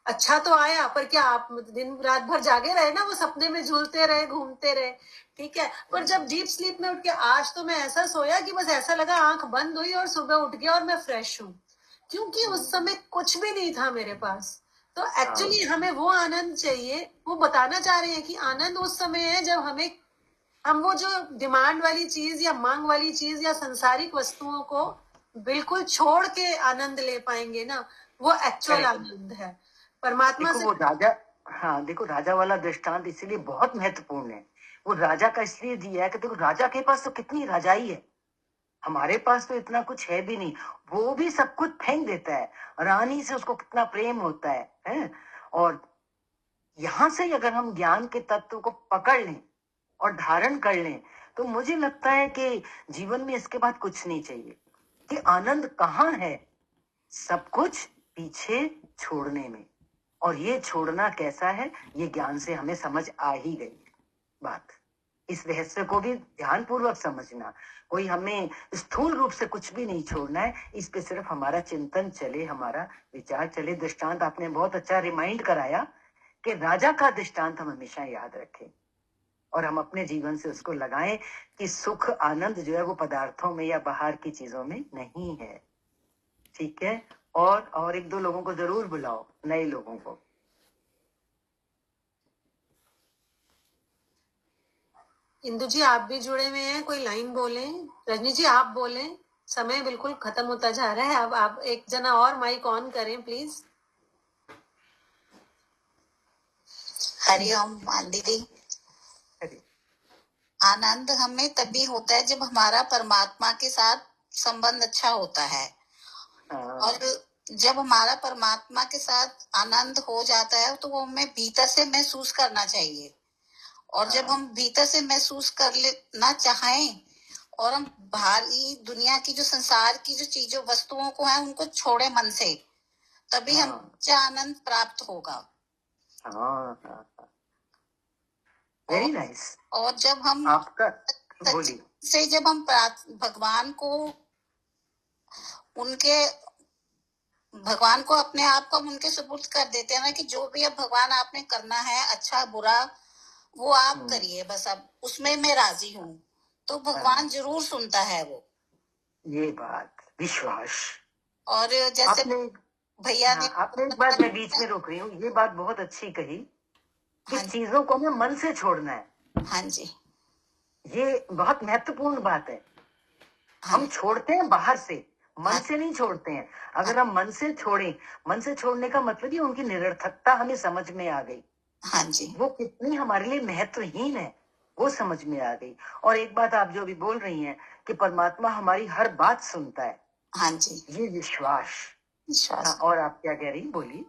अच्छा तो आया, पर क्या आप दिन रात भर जागे रहे ना, वो सपने में झूलते रहे, घूमते रहे, ठीक है. पर जब डीप स्लीप में उठ के आज तो मैं ऐसा सोया कि बस ऐसा लगा आंख बंद हुई और सुबह उठ गया और मैं फ्रेश हूँ, क्योंकि उस समय कुछ भी नहीं था मेरे पास. तो एक्चुअली हमें वो आनंद चाहिए. वो बताना चाह रहे हैं कि आनंद उस समय है जब हम वो जो डिमांड वाली चीज या मांग वाली चीज या सांसारिक वस्तुओं को बिल्कुल छोड़ के आनंद ले पाएंगे ना, वो एक्चुअल आनंद है. परमात्मा से वो हाँ देखो, राजा वाला दृष्टांत इसलिए बहुत महत्वपूर्ण है। वो राजा का इसलिए दिया है कि देखो राजा के पास तो कितनी राजाई है, हमारे पास तो इतना कुछ है भी नहीं। वो भी सब कुछ फेंक देता है, रानी से उसको कितना प्रेम होता है? और यहाँ से अगर हम ज्ञान के तत्व को पकड़ लें और धारण कर लें, तो मुझे लगता है कि जीवन में इसके बाद कुछ नहीं चाहिए। कि आनंद कहाँ है? सब कुछ पीछे छोड़ने में। और ये छोड़ना कैसा है, ये ज्ञान से हमें समझ आ ही गई है बात। इस रहस्य को भी ध्यान पूर्वक समझना। कोई हमें स्थूल रूप से कुछ भी नहीं छोड़ना है, इस पे सिर्फ हमारा चिंतन चले, हमारा विचार चले। दृष्टांत आपने बहुत अच्छा रिमाइंड कराया कि राजा का दृष्टांत हम हमेशा याद रखें और हम अपने जीवन से उसको लगाएं कि सुख आनंद जो है वो पदार्थों में या बाहर की चीजों में नहीं है। ठीक है? और एक दो लोगों को जरूर बुलाओ, नए लोगों को। इंदु जी आप भी जुड़े हुए हैं, कोई लाइन बोले। रजनी जी आप बोले, समय बिल्कुल खत्म होता जा रहा है। अब आप एक जना और माइक ऑन करें प्लीज। हरिओम मान दीदी। आनंद हमें तभी होता है जब हमारा परमात्मा के साथ संबंध अच्छा होता है। और जब हमारा परमात्मा के साथ आनंद हो जाता है तो वो हमें भीतर से महसूस करना चाहिए। और जब हम भीतर से महसूस कर लेना चाहें और हम बाहरी दुनिया की जो संसार की जो चीजों वस्तुओं को है उनको छोड़े मन से, तभी हम आनंद प्राप्त होगा। Very nice. और जब हम आपका बोलिए से जब हम भगवान को अपने आप को हम उनके सुपुर्द कर देते हैं ना, कि जो भी अब भगवान आपने करना है, अच्छा बुरा वो आप करिए, बस अब उसमें मैं राजी हूँ, तो भगवान जरूर सुनता है वो। ये बात विश्वास। और जैसे भैया ने आपने एक बात, मैं बीच में रोक रही हूँ, ये बात बहुत अच्छी कही कि चीजों को हमें मन से छोड़ना है। हाँ जी, ये बहुत महत्वपूर्ण बात है। हम छोड़ते हैं बाहर से, मन से नहीं छोड़ते हैं। अगर हम मन से छोड़ें, मन से छोड़ने का मतलब ही उनकी निरर्थकता हमें समझ में आ गई। हाँ जी, वो कितनी हमारे लिए महत्वहीन है वो समझ में आ गई। और एक बात आप जो भी बोल रही हैं कि परमात्मा हमारी हर बात सुनता है। हाँ जी, ये विश्वास। और आप क्या कह रही, बोलिए।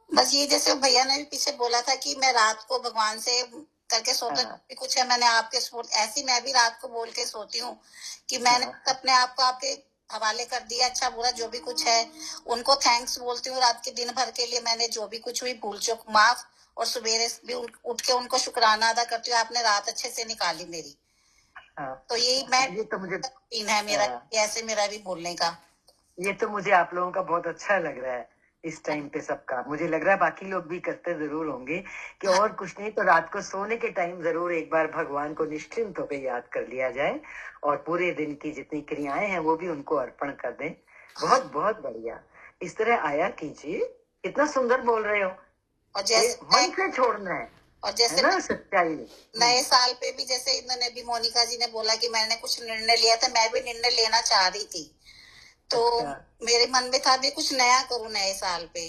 बस ये जैसे भैया ने भी पीछे बोला था कि मैं रात को भगवान से करके सोता भी कुछ है, मैंने आपके ऐसी मैं भी रात को बोल के सोती हूँ कि मैंने अपने आप को आपके हवाले कर दिया, अच्छा बुरा जो भी कुछ है उनको थैंक्स बोलती हूँ रात के दिन भर के लिए, मैंने जो भी कुछ हुई भूल चूक माफ, और सवेरे भी उठ के उनको शुक्राना अदा करती हूँ, आपने रात अच्छे से निकाली मेरी। तो यही मैं ये तो मुझे है मेरा ऐसे मेरा भी बोलने का। ये तो मुझे आप लोगों का बहुत अच्छा लग रहा है इस टाइम पे सबका। मुझे लग रहा है बाकी लोग भी करते जरूर होंगे कि और कुछ नहीं तो रात को सोने के टाइम जरूर एक बार भगवान को निश्चिंत होकर याद कर लिया जाए और पूरे दिन की जितनी क्रियाएं हैं वो भी उनको अर्पण कर दें। बहुत बहुत बढ़िया, इस तरह आया कीजिए। कितना सुंदर बोल रहे हो। और जैसे मन से छोड़ना है, और जैसे ना सच्चाई। नए साल पे भी जैसे इन्होंने भी मोनिका जी ने बोला कि मैंने कुछ निर्णय लिया था, मैं भी निर्णय लेना चाह रही थी, तो मेरे मन में था भी कुछ नया करूं नए साल पे।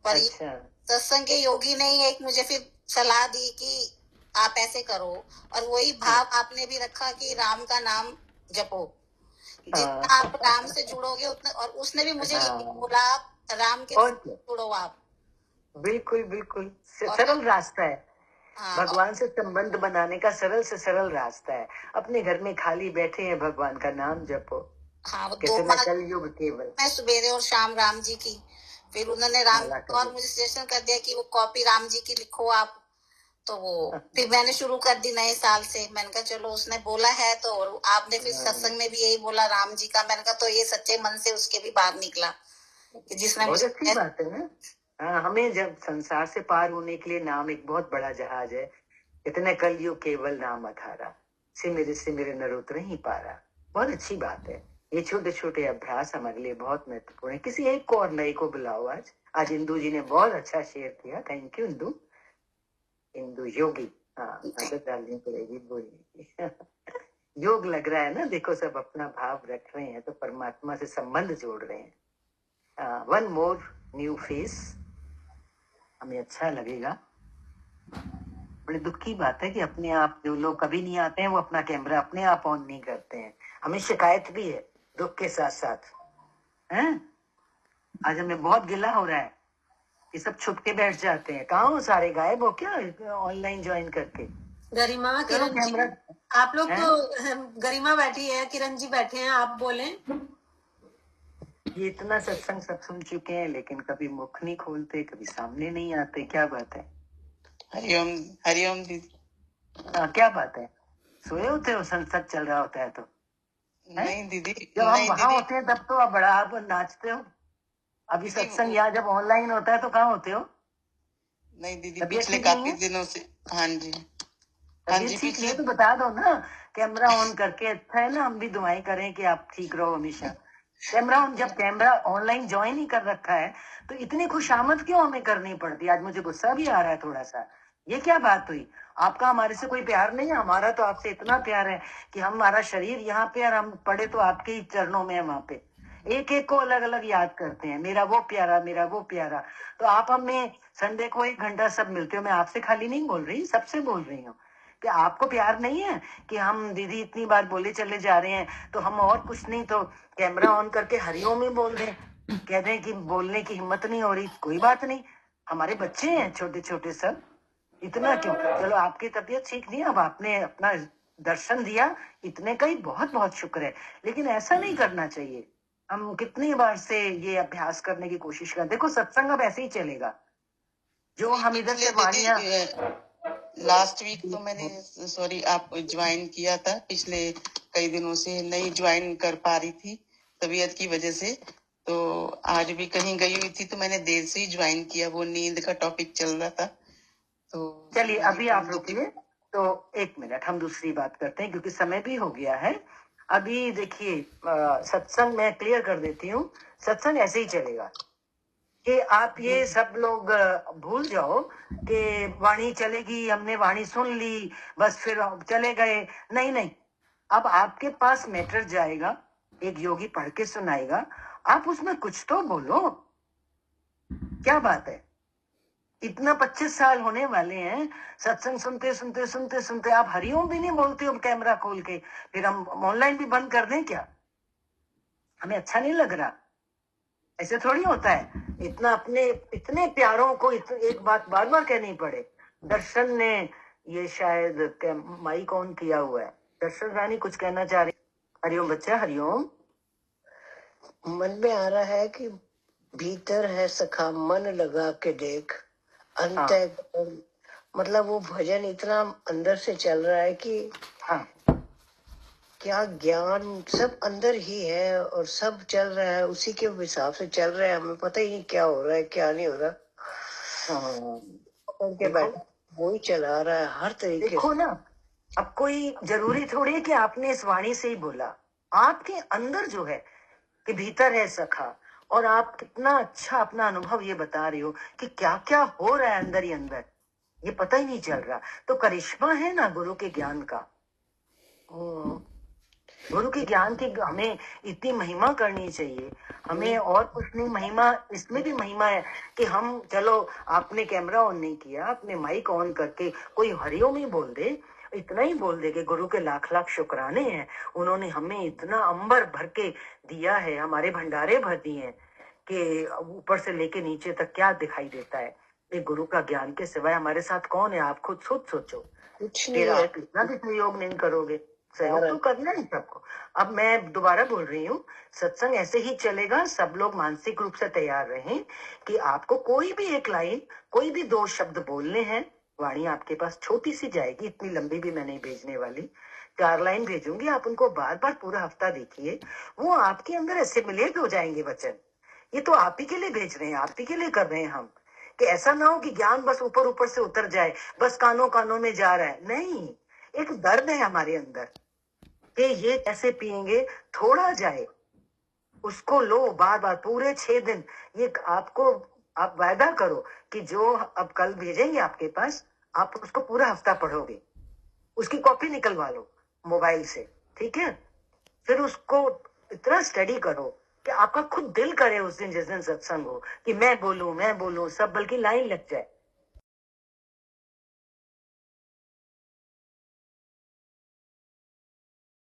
पर सत्संग के योगी ने एक मुझे फिर सलाह दी कि आप ऐसे करो, और वही भाव आपने भी रखा कि राम का नाम जपो, जितना आप राम से जुड़ोगे उतना। और उसने भी मुझे बोला आप राम के जुड़ो आप। बिल्कुल बिल्कुल सरल रास्ता है। भगवान से संबंध बनाने का सरल से सरल रास्ता है। अपने घर में खाली बैठे हैं, भगवान का नाम जपो। हाँ, कलयुग केवल। मैं सुबेरे और शाम राम जी की, फिर उन्होंने राम और मुझे सजेशन कर दिया कि वो कॉपी राम जी की लिखो आप, तो वो फिर मैंने शुरू कर दी नए साल से। मैंने कहा चलो उसने बोला है तो, और आपने फिर सत्संग में भी यही बोला राम जी का, मैंने कहा तो ये सच्चे मन से उसके भी बाहर निकला कि जिसने बहुत अच्छी बात है ना। हमें जब संसार से पार होने के लिए नाम एक बहुत बड़ा जहाज है। इतने कलयुग केवल नाम अधारा, सिमरे नर उतर ही पारा। बहुत अच्छी बात है। ये छोटे छोटे अभ्यास हमारे लिए बहुत महत्वपूर्ण है। किसी एक को और नए को बुलाओ आज इंदु जी ने बहुत अच्छा शेयर किया। थैंक यू इंदु योगी। हाँ, आदत डालनी पड़ेगी बोलने की। योग लग रहा है ना, देखो सब अपना भाव रख रहे हैं तो परमात्मा से संबंध जोड़ रहे हैं। वन मोर न्यू फेस, हमें अच्छा लगेगा। बड़े दुख की बात है कि अपने आप जो लोग कभी नहीं आते हैं वो अपना कैमरा अपने आप ऑन नहीं करते हैं। हमें शिकायत भी है दुख के साथ साथ, हैं? आज हमें बहुत गिला हो रहा है कि सब छुप के बैठ जाते हैं। कहाँ हो सारे, गायब हो क्या ऑनलाइन ज्वाइन करके? गरिमा, करो किरण जी, कैमरा। आप लोग हैं? तो, गरिमा बैठी है, किरण जी बैठे हैं, आप बोलें। ये इतना सत्संग सब सुन चुके हैं लेकिन कभी मुख नहीं खोलते, कभी सामने नहीं आते, क्या बात है? हरिओम, हरिओम दीदी। हाँ, क्या बात है? सोए होते हो संसद चल रहा होता है तो? हैं? नहीं दीदी, जब हम नहीं वहां दीदी, होते हैं तब तो आप बड़ा आप नाचते हो। अभी दीदी सत्संग यहाँ जब ऑनलाइन होता है तो कहाँ होते हो? नहीं दीदी, तबीयत पिछले ठीक नहीं काफी है? दिनों से। हाँ जी, हाँ तबीयत जी, ठीक नहीं पिछले है तो बता दो ना, कैमरा ऑन करके। अच्छा है ना, हम भी दुआएं करें कि आप ठीक रहो हमेशा। कैमरा ऑन, जब कैमरा ऑनलाइन ज्वाइन ही कर रखा है तो इतनी खुशामद क्यों हमें करनी पड़ती? आज मुझे गुस्सा भी आ रहा है थोड़ा सा। ये क्या बात हुई? आपका हमारे से कोई प्यार नहीं है? हमारा तो आपसे इतना प्यार है कि हमारा शरीर यहाँ पे और हम पड़े तो आपके ही चरणों में है। वहां पे एक एक को अलग अलग याद करते हैं, मेरा वो प्यारा, मेरा वो प्यारा। तो आप हमें संडे को 1 घंटा सब मिलते हो। मैं आपसे खाली नहीं बोल रही, सबसे बोल रही हूँ कि आपको प्यार नहीं है कि हम दीदी इतनी बार बोले चले जा रहे हैं तो हम और कुछ नहीं तो कैमरा ऑन करके हरिओम ही बोल दें, कह दें कि बोलने की हिम्मत नहीं हो रही। कोई बात नहीं, हमारे बच्चे हैं छोटे छोटे सब, इतना क्यों? चलो आपकी तबीयत ठीक नहीं, अब आपने अपना दर्शन दिया, इतने का ही बहुत बहुत शुक्र है। लेकिन ऐसा नहीं करना चाहिए। हम कितनी बार से ये अभ्यास करने की कोशिश कर, देखो सत्संग अब ऐसे ही चलेगा। जो हम इधर से वाणियां, लास्ट वीक तो मैंने, सॉरी, आप ज्वाइन किया था, पिछले कई दिनों से नहीं ज्वाइन कर पा रही थी तबीयत की वजह से। तो आज भी कहीं गई हुई थी तो मैंने देर से ही ज्वाइन किया, वो नींद का टॉपिक चल रहा था। तो चलिए अभी आप रुकिए, तो 1 मिनट हम दूसरी बात करते हैं क्योंकि समय भी हो गया है। अभी देखिए, सत्संग मैं क्लियर कर देती हूँ, सत्संग ऐसे ही चलेगा कि आप ये सब लोग भूल जाओ कि वाणी चलेगी, हमने वाणी सुन ली, बस फिर चले गए। नहीं नहीं, अब आपके पास मैटर जाएगा, एक योगी पढ़ के सुनाएगा, आप उसमें कुछ तो बोलो। क्या बात है? इतना 25 साल होने वाले हैं सत्संग सुनते सुनते सुनते सुनते, आप हरिओम भी नहीं बोलते हो कैमरा खोल के, फिर हम ऑनलाइन भी बंद कर दें क्या? हमें अच्छा नहीं लग रहा। ऐसे थोड़ी होता है। इतना अपने इतने प्यारों को एक बात बार बार कहनी पड़े। दर्शन ने ये शायद माइक ऑन किया हुआ है। दर्शन रानी कुछ कहना चाह रही? हरिओम बच्चा, हरिओम। मन में आ रहा है कि भीतर है सखा मन लगा के देख, अंत मतलब वो भजन इतना अंदर से चल रहा है कि हाँ, क्या ज्ञान सब अंदर ही है और सब चल रहा है उसी के हिसाब से चल रहा है। हमें पता ही नहीं क्या हो रहा है क्या नहीं हो रहा। उनके बैठ वो ही चला रहा है हर तरीके देखो ना, अब कोई जरूरी थोड़ी है कि आपने इस वाणी से ही बोला। आपके अंदर जो है कि भीतर है सखा, और आप कितना अच्छा अपना अनुभव ये बता रहे हो कि क्या क्या हो रहा है अंदर ही अंदर, ये पता ही नहीं चल रहा। तो करिश्मा है ना गुरु के ज्ञान का। गुरु के ज्ञान की हमें इतनी महिमा करनी चाहिए। हमें और कुछ नहीं, महिमा इसमें भी महिमा है कि हम, चलो आपने कैमरा ऑन नहीं किया, आपने माइक ऑन करके कोई हरिओम ही बोल दे, इतना ही बोल दे कि गुरु के लाख लाख शुक्राने हैं, उन्होंने हमें इतना अंबर भर के दिया है, हमारे भंडारे भर दिए हैं कि ऊपर से लेके नीचे तक क्या दिखाई देता है। ये गुरु का ज्ञान के सिवाय हमारे साथ कौन है? आप खुद सोचो। कुछ फिर नहीं है। आप कितना भी सहयोग नहीं करोगे, सहयोग तो करना है सबको। अब मैं दोबारा बोल रही हूँ, सत्संग ऐसे ही चलेगा। सब लोग मानसिक रूप से तैयार रहें कि आपको कोई भी एक लाइन, कोई भी 2 शब्द बोलने हैं। वाणी आपके पास छोटी सी जाएगी, इतनी लंबी भी मैं नहीं भेजने वाली, 4 लाइन भेजूंगी। आप उनको बार बार पूरा हफ्ता देखिए, वो आपके अंदर एसिमिलेट हो जाएंगे वचन। ये तो आप ही के लिए भेज रहे हैं, आप ही के लिए कर रहे हैं हम, कि ऐसा ना हो कि ज्ञान बस ऊपर ऊपर से उतर जाए, बस कानों कानों में जा रहा है। नहीं, एक दर्द है हमारे अंदर कि ये कैसे पिएंगे, थोड़ा जाए, उसको लो बार बार पूरे 6 दिन। ये आपको, आप वायदा करो कि जो अब कल भेजेंगे आपके पास, आप उसको पूरा हफ्ता पढ़ोगे, उसकी कॉपी निकलवा लो मोबाइल से, ठीक है? फिर उसको इतना स्टडी करो कि आपका खुद दिल करे उस दिन, जिस दिन सत्संग हो, कि मैं बोलूं सब, बल्कि लाइन लग जाए।